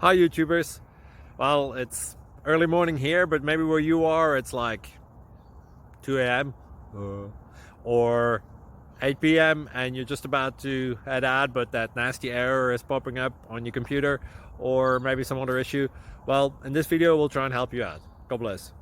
Hi YouTubers. Well, it's early morning here, but maybe where you are it's like 2 a.m. or 8 p.m. and you're just about to head out, but that nasty error is popping up on your computer, or maybe some other issue. Well, in this video we'll try and help you out. God bless.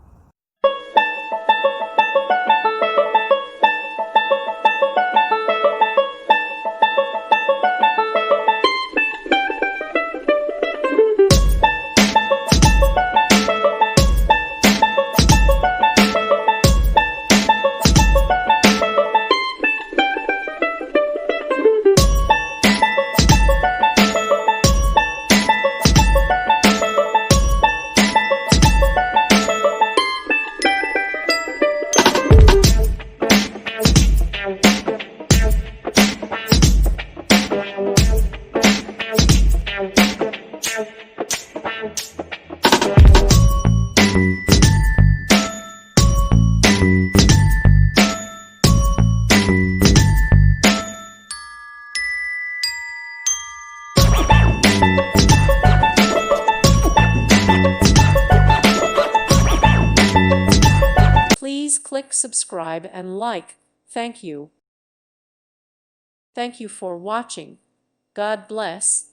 Please click subscribe and like. Thank you. Thank you for watching. God bless.